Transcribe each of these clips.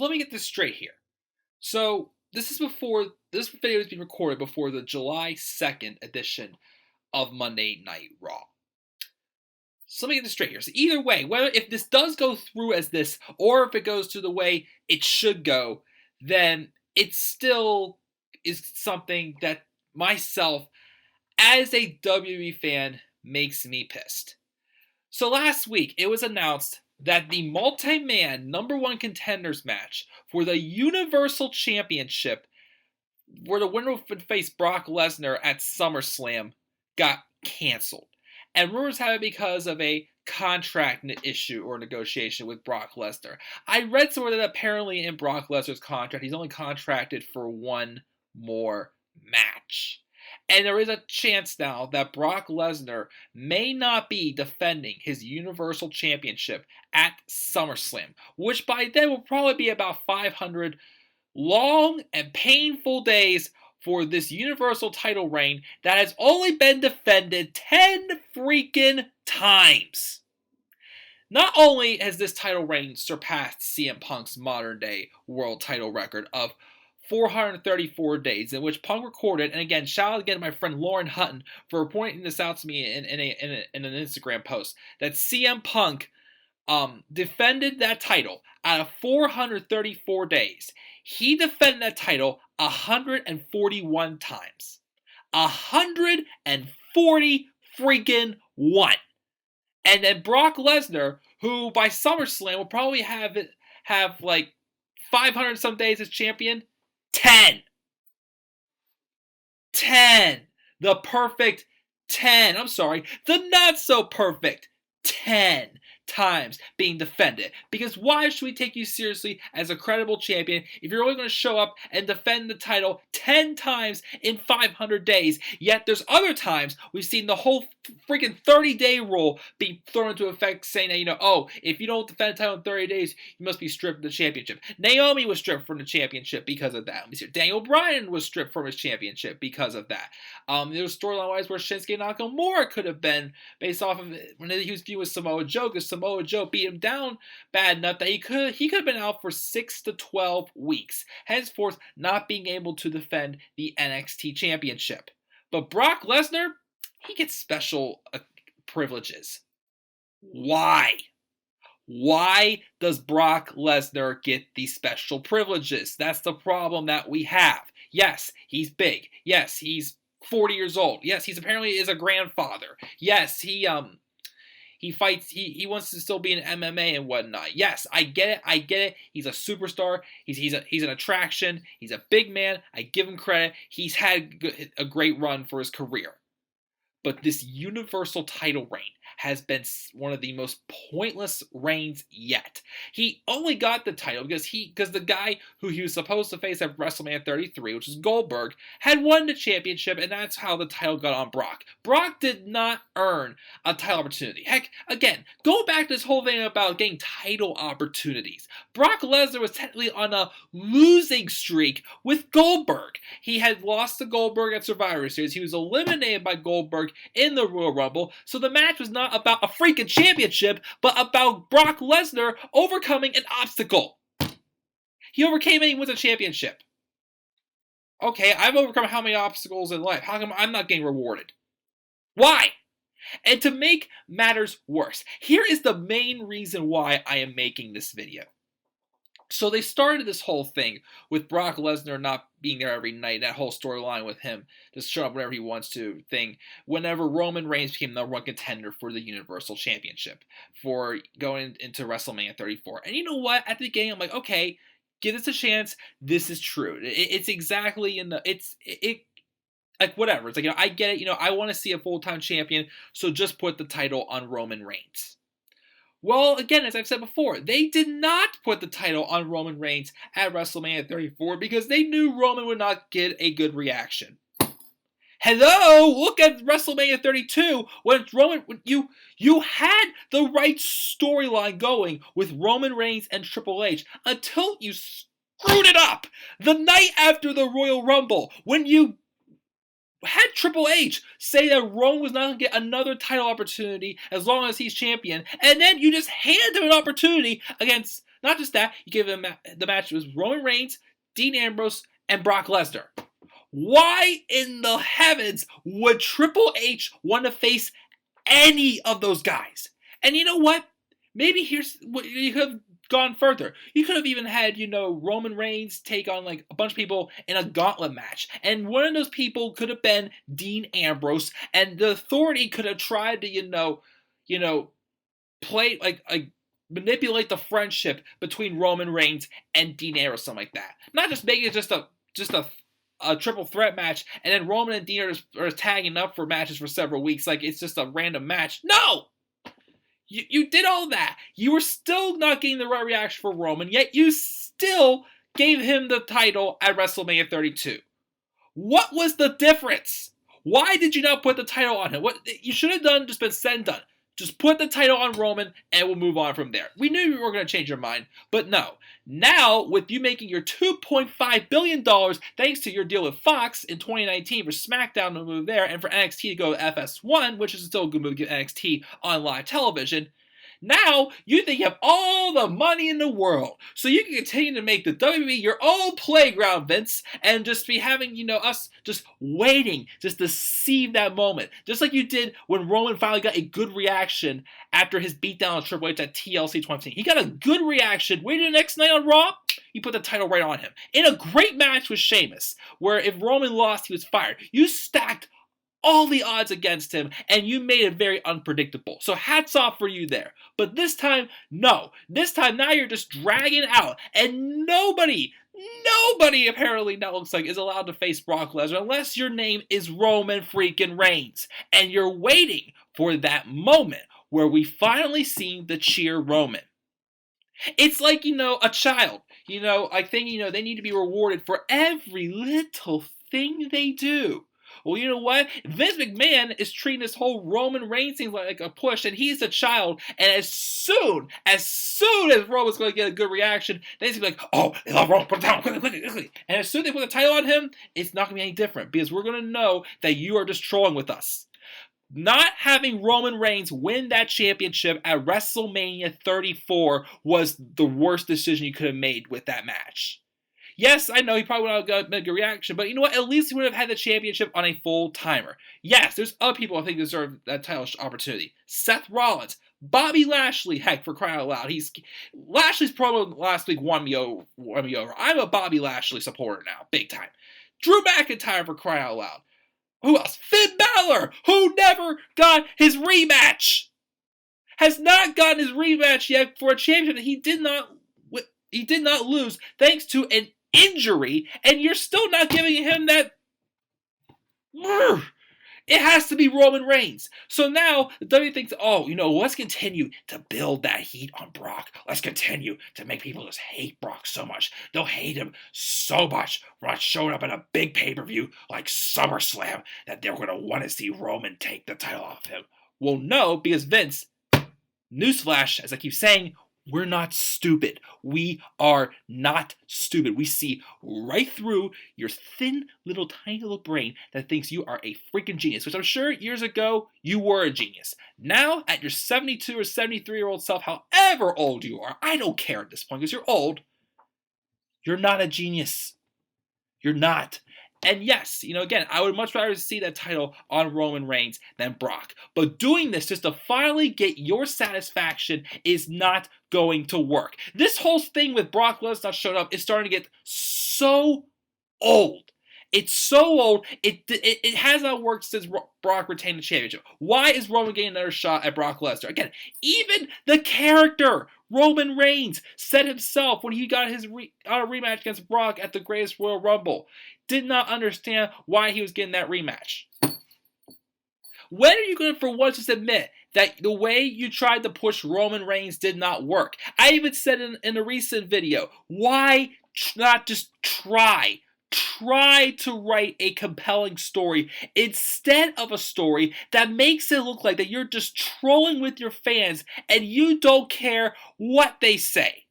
let me get this straight here. So this video is being recorded before the July 2nd edition of Monday Night Raw. So let me get this straight here. So either way, whether if this does go through as this, or if it goes to the way it should go, then it still is something that myself, as a WWE fan, makes me pissed. So last week, it was announced that the multi-man #1 contenders match for the Universal Championship, where the winner would face Brock Lesnar at Summerslam, got canceled. And rumors have it because of a contract issue or negotiation with Brock Lesnar. I read somewhere that apparently in Brock Lesnar's contract, he's only contracted for one more match. And there is a chance now that Brock Lesnar may not be defending his Universal Championship at SummerSlam, which by then will probably be about 500 long and painful days for this Universal title reign that has only been defended 10 freaking times. Not only has this title reign surpassed CM Punk's modern day world title record of 434 days, in which Punk recorded, and again, shout out again to my friend Lauren Hutton for pointing this out to me in an Instagram post, that CM Punk defended that title out of 434 days. He defended that title 141 times. 140 freaking 1. And then Brock Lesnar, who by SummerSlam will probably have like 500 some days as champion, 10. The perfect 10. I'm sorry. The not so perfect 10 times being defended. Because why should we take you seriously as a credible champion if you're only going to show up and defend the title 10 times in 500 days? Yet there's other times we've seen the whole freaking 30-day rule be thrown into effect, saying that, if you don't defend the title in 30 days, you must be stripped of the championship. Naomi was stripped from the championship because of that. Daniel Bryan was stripped from his championship because of that. There was storyline-wise where Shinsuke Nakamura could have been based off of when he was viewed with Samoa Joe, because Samoa Joe beat him down bad enough that he could have been out for 6 to 12 weeks, henceforth not being able to defend the NXT championship. But Brock Lesnar, he gets special privileges. Why? Why does Brock Lesnar get these special privileges? That's the problem that we have. Yes, he's big. Yes, he's 40 years old. Yes, he's apparently is a grandfather. Yes, he fights. He wants to still be in MMA and whatnot. Yes, I get it. He's a superstar. He's an attraction. He's a big man. I give him credit. He's had a great run for his career. But this Universal title reign has been one of the most pointless reigns yet. He only got the title because the guy who he was supposed to face at WrestleMania 33, which is Goldberg, had won the championship, and that's how the title got on Brock. Brock did not earn a title opportunity. Heck, again, go back to this whole thing about getting title opportunities. Brock Lesnar was technically on a losing streak with Goldberg. He had lost to Goldberg at Survivor Series. He was eliminated by Goldberg in the Royal Rumble, so the match was not about a freaking championship, but about Brock Lesnar overcoming an obstacle. He overcame it and wins a championship. Okay, I've overcome how many obstacles in life? How come I'm not getting rewarded? Why? And to make matters worse, here is the main reason why I am making this video. So they started this whole thing with Brock Lesnar not being there every night, that whole storyline with him just showing up whenever he wants to thing, whenever Roman Reigns became the #1 contender for the Universal Championship for going into WrestleMania 34. And you know what? At the beginning, I'm like, okay, give this a chance. This is true. It's exactly like whatever. It's like, I get it. I want to see a full-time champion, so just put the title on Roman Reigns. Well, again, as I've said before, they did not put the title on Roman Reigns at WrestleMania 34 because they knew Roman would not get a good reaction. Hello, look at WrestleMania 32 when you had the right storyline going with Roman Reigns and Triple H until you screwed it up the night after the Royal Rumble when you had Triple H say that Roman was not going to get another title opportunity as long as he's champion, and then you just hand him an opportunity against Not just that, you give him the match was Roman Reigns, Dean Ambrose, and Brock Lesnar. Why in the heavens would Triple H want to face any of those guys? And you know what? Maybe here's what you could have gone further. You could have even had, Roman Reigns take on like a bunch of people in a gauntlet match. And one of those people could have been Dean Ambrose. And the Authority could have tried to, play like manipulate the friendship between Roman Reigns and Dean Ambrose, something like that. Not just make it just a triple threat match, and then Roman and Dean are tagging up for matches for several weeks like it's just a random match. No! You did all that. You were still not getting the right reaction for Roman, yet you still gave him the title at WrestleMania 32. What was the difference? Why did you not put the title on him? What you should have done, just been said and done. Just put the title on Roman and we'll move on from there. We knew you were going to change your mind, but no. Now, with you making your $2.5 billion thanks to your deal with Fox in 2019 for SmackDown to move there and for NXT to go to FS1, which is still a good move to get NXT on live television, now you think you have all the money in the world. So you can continue to make the WWE your own playground, Vince, and just be having, us just waiting just to see that moment. Just like you did when Roman finally got a good reaction after his beatdown on Triple H at TLC 2015. He got a good reaction. Waited the next night on Raw, you put the title right on him. In a great match with Sheamus, where if Roman lost, he was fired. You stacked all the odds against him, and you made it very unpredictable. So hats off for you there. But this time, no. This time, now you're just dragging out, and nobody apparently now looks like is allowed to face Brock Lesnar unless your name is Roman freaking Reigns. And you're waiting for that moment where we finally see the cheer Roman. It's like, a child, I think, they need to be rewarded for every little thing they do. Well, you know what? Vince McMahon is treating this whole Roman Reigns thing like a push, and he's a child. And as soon as Roman's going to get a good reaction, then he's going to be like, oh, they love Roman, put it down, quickly. And as soon as they put the title on him, it's not going to be any different, because we're going to know that you are just trolling with us. Not having Roman Reigns win that championship at WrestleMania 34 was the worst decision you could have made with that match. Yes, I know he probably would have got a good reaction, but you know what? At least he would have had the championship on a full timer. Yes, there's other people I think deserve that title opportunity. Seth Rollins, Bobby Lashley, heck, for crying out loud. Lashley's promo last week won me over. I'm a Bobby Lashley supporter now, big time. Drew McIntyre, for crying out loud. Who else? Finn Balor, who never got his rematch. Has not gotten his rematch yet for a championship that he did not lose thanks to an injury, and you're still not giving him that. It has to be Roman Reigns. So now the WWE thinks, let's continue to build that heat on Brock. Let's continue to make people just hate Brock so much. They'll hate him so much for not showing up in a big pay-per-view like Summerslam that they're going to want to see Roman take the title off him. Well, no, because Vince, newsflash, as I keep saying, we're not stupid. We are not stupid. We see right through your thin little tiny little brain that thinks you are a freaking genius, which I'm sure years ago you were a genius. Now, at your 72 or 73-year-old self, however old you are, I don't care at this point because you're old, you're not a genius. You're not. And yes, again, I would much rather see that title on Roman Reigns than Brock. But doing this just to finally get your satisfaction is not going to work. This whole thing with Brock Lesnar showing up is starting to get so old. It's so old, it has not worked since Brock retained the championship. Why is Roman getting another shot at Brock Lesnar? Again, even the character Roman Reigns said himself when he got his rematch against Brock at the Greatest Royal Rumble, did not understand why he was getting that rematch. When are you going to for once just admit that the way you tried to push Roman Reigns did not work? I even said in a recent video, why not just try to write a compelling story instead of a story that makes it look like that you're just trolling with your fans and you don't care what they say.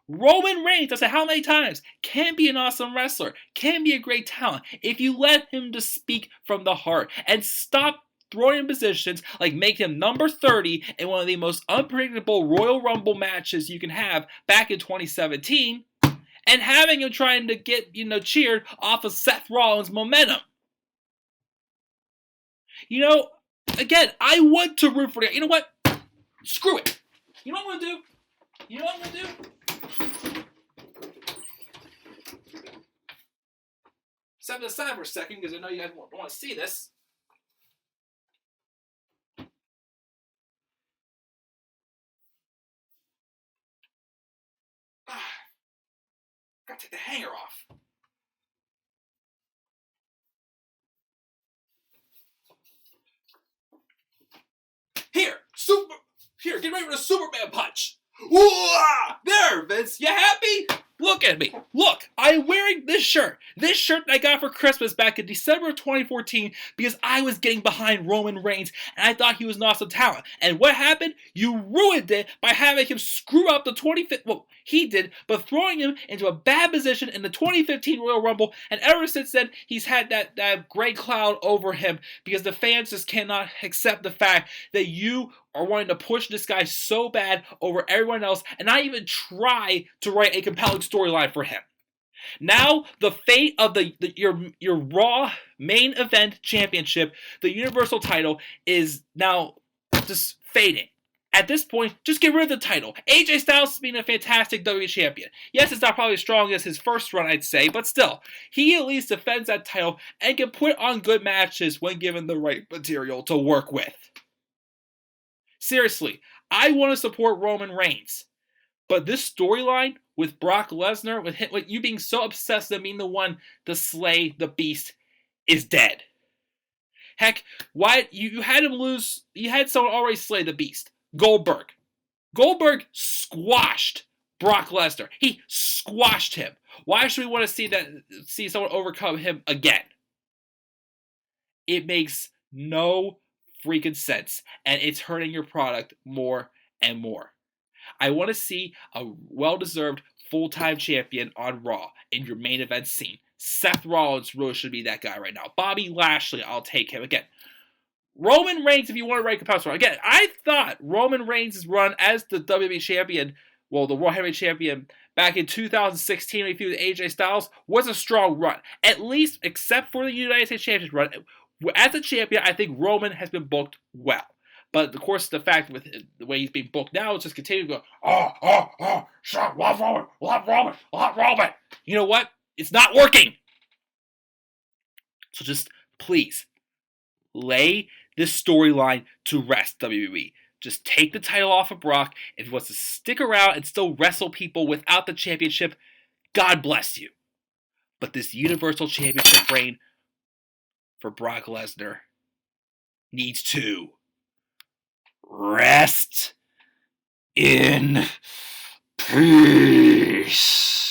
Roman Reigns, I said how many times, can be an awesome wrestler, can be a great talent if you let him to speak from the heart and stop throwing him positions, like make him number 30 in one of the most unpredictable Royal Rumble matches you can have back in 2017, and having him trying to get, cheered off of Seth Rollins' momentum. Again, I want to root for the guy. You know what? Screw it. You know what I'm going to do? Step aside for a second because I know you guys want to see this. Gotta take the hanger off. Here, get ready for the Superman punch. Whoa! There, Vince, you happy? Look at me. Look, I'm wearing this shirt. This shirt that I got for Christmas back in December of 2014 because I was getting behind Roman Reigns and I thought he was an awesome talent. And what happened? You ruined it by having him screw up the 2015. Well, he did, but throwing him into a bad position in the 2015 Royal Rumble. And ever since then, he's had that gray cloud over him because the fans just cannot accept the fact that you are wanting to push this guy so bad over everyone else and not even try to write a compelling storyline for him. Now, the fate of your Raw main event championship, the Universal title, is now just fading. At this point, just get rid of the title. AJ Styles has been a fantastic WWE champion. Yes, it's not probably as strong as his first run, I'd say, but still, he at least defends that title and can put on good matches when given the right material to work with. Seriously, I want to support Roman Reigns, but this storyline with Brock Lesnar, with you being so obsessed with being the one to slay the beast, is dead. Heck, why you had him lose? You had someone already slay the beast, Goldberg. Goldberg squashed Brock Lesnar. He squashed him. Why should we want to see someone overcome him again? It makes no freaking sense, and it's hurting your product more and more. I want to see a well-deserved full-time champion on Raw in your main event scene. Seth Rollins really should be that guy right now. Bobby Lashley, I'll take him. Again, Roman Reigns, if you want to write a competitor. Again, I thought Roman Reigns' run as the WWE champion, the World Heavyweight champion, back in 2016 when he feuded with AJ Styles, was a strong run. At least, except for the United States Championship run. As a champion, I think Roman has been booked well. But, of course, the fact with the way he's being booked now is just continuing to go, shut, love Roman. You know what? It's not working. So just, please, lay this storyline to rest, WWE. Just take the title off of Brock. If he wants to stick around and still wrestle people without the championship, God bless you. But this Universal Championship reign for Brock Lesnar needs to rest in peace.